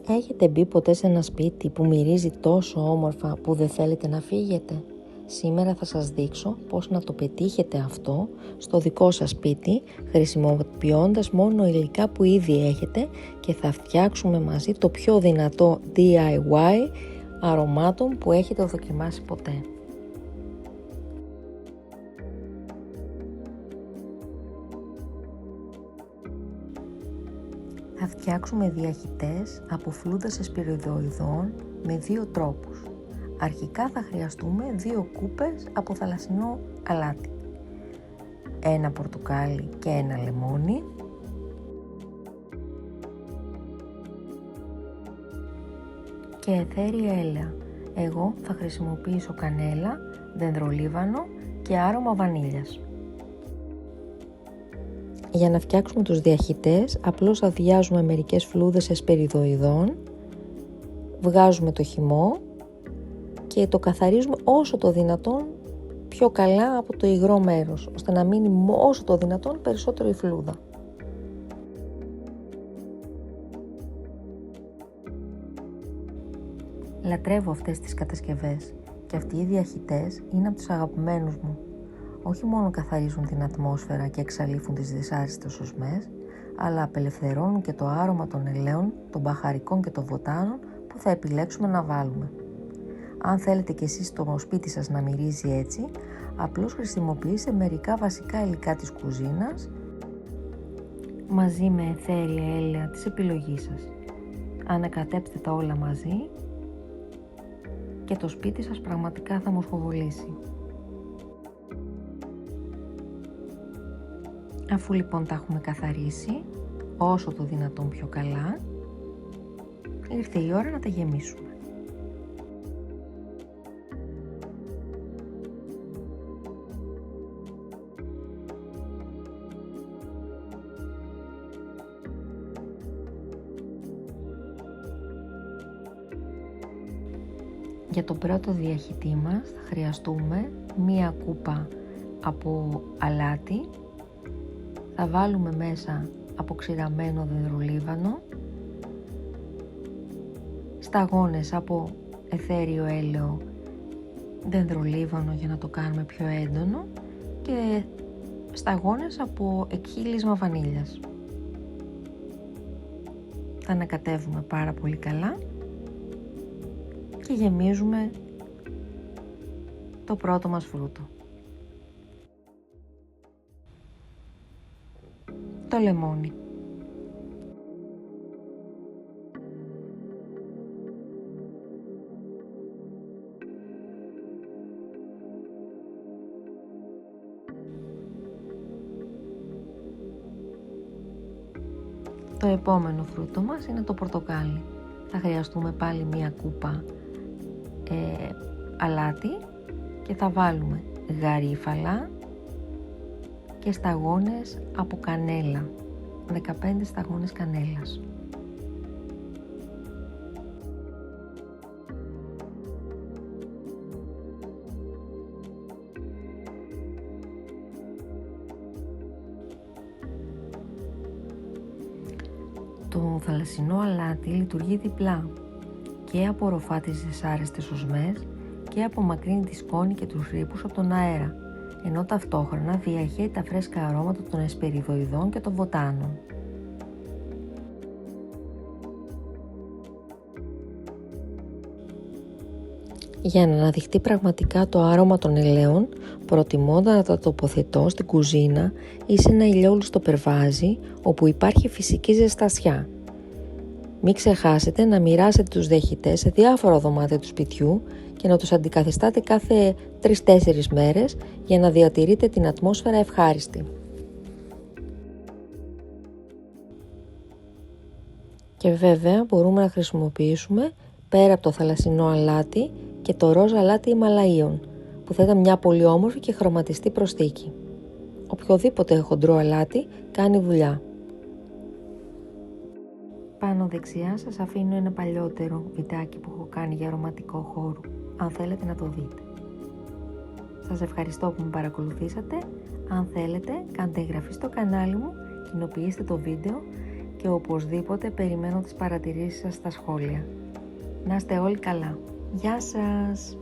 Έχετε μπει ποτέ σε ένα σπίτι που μυρίζει τόσο όμορφα που δεν θέλετε να φύγετε? Σήμερα θα σας δείξω πώς να το πετύχετε αυτό στο δικό σας σπίτι, χρησιμοποιώντας μόνο υλικά που ήδη έχετε, και θα φτιάξουμε μαζί το πιο δυνατό DIY αρωμάτων που έχετε δοκιμάσει ποτέ. Θα φτιάξουμε διαχυτές από φλούδας εσπυριδοειδών με δύο τρόπους. Αρχικά θα χρειαστούμε 2 κούπες από θαλασσινό αλάτι, ένα πορτοκάλι και ένα λεμόνι, και αιθέρια έλαια. Εγώ θα χρησιμοποιήσω κανέλα, δενδρολίβανο και άρωμα βανίλιας. Για να φτιάξουμε τους διαχυτές, απλώς αδειάζουμε μερικές φλούδες εσπεριδοειδών, βγάζουμε το χυμό και το καθαρίζουμε όσο το δυνατόν πιο καλά από το υγρό μέρος, ώστε να μείνει όσο το δυνατόν περισσότερο η φλούδα. Λατρεύω αυτές τις κατασκευές και αυτοί οι διαχυτές είναι από τους αγαπημένους μου. Όχι μόνο καθαρίζουν την ατμόσφαιρα και εξαλείφουν τις δυσάρεστες οσμές, αλλά απελευθερώνουν και το άρωμα των ελαίων, των μπαχαρικών και των βοτάνων που θα επιλέξουμε να βάλουμε. Αν θέλετε και εσείς το σπίτι σας να μυρίζει έτσι, απλώς χρησιμοποιήστε μερικά βασικά υλικά της κουζίνας μαζί με αιθέρια έλαια της επιλογής σας. Ανακατέψτε τα όλα μαζί και το σπίτι σας πραγματικά θα μοσχοβολήσει. Αφού λοιπόν τα έχουμε καθαρίσει όσο το δυνατόν πιο καλά, ήρθε η ώρα να τα γεμίσουμε. Για το πρώτο διαχυτή μας θα χρειαστούμε 1 κούπα από αλάτι, θα βάλουμε μέσα αποξηραμένο δενδρολίβανο, σταγόνες από αιθέριο έλαιο, δενδρολίβανο για να το κάνουμε πιο έντονο, και σταγόνες από εκχύλισμα βανίλιας. Θα ανακατεύουμε πάρα πολύ καλά και γεμίζουμε το πρώτο μας φρούτο. Το λεμόνι. Το επόμενο φρούτο μας είναι το πορτοκάλι. Θα χρειαστούμε πάλι 1 κούπα αλάτι και θα βάλουμε γαρίφαλα και σταγόνες από κανέλα, 15 σταγόνες κανέλας. Το θαλασσινό αλάτι λειτουργεί διπλά, και απορροφά τις δυσάρεστες οσμές και απομακρύνει τη σκόνη και τους ρήπους από τον αέρα, ενώ ταυτόχρονα διαχέει τα φρέσκα αρώματα των εσπεριδοειδών και των βοτάνων. Για να αναδειχτεί πραγματικά το άρωμα των ελαίων, προτιμώ να τα τοποθετώ στην κουζίνα ή σε ένα ηλιόλουστο περβάζι όπου υπάρχει φυσική ζεστασιά. Μην ξεχάσετε να μοιράσετε τους διαχυτές σε διάφορα δωμάτια του σπιτιού και να τους αντικαθιστάτε κάθε 3-4 μέρες για να διατηρείτε την ατμόσφαιρα ευχάριστη. Και βέβαια μπορούμε να χρησιμοποιήσουμε πέρα από το θαλασσινό αλάτι και το ροζ αλάτι Ιμαλαίων, που θα ήταν μια πολύ όμορφη και χρωματιστή προσθήκη. Οποιοδήποτε χοντρό αλάτι κάνει δουλειά. Πάνω δεξιά σας αφήνω ένα παλιότερο βιντεάκι που έχω κάνει για αρωματικό χώρο, αν θέλετε να το δείτε. Σας ευχαριστώ που με παρακολουθήσατε. Αν θέλετε, κάντε εγγραφή στο κανάλι μου, κοινοποιήστε το βίντεο και οπωσδήποτε περιμένω τις παρατηρήσεις σας στα σχόλια. Να είστε όλοι καλά. Γεια σας!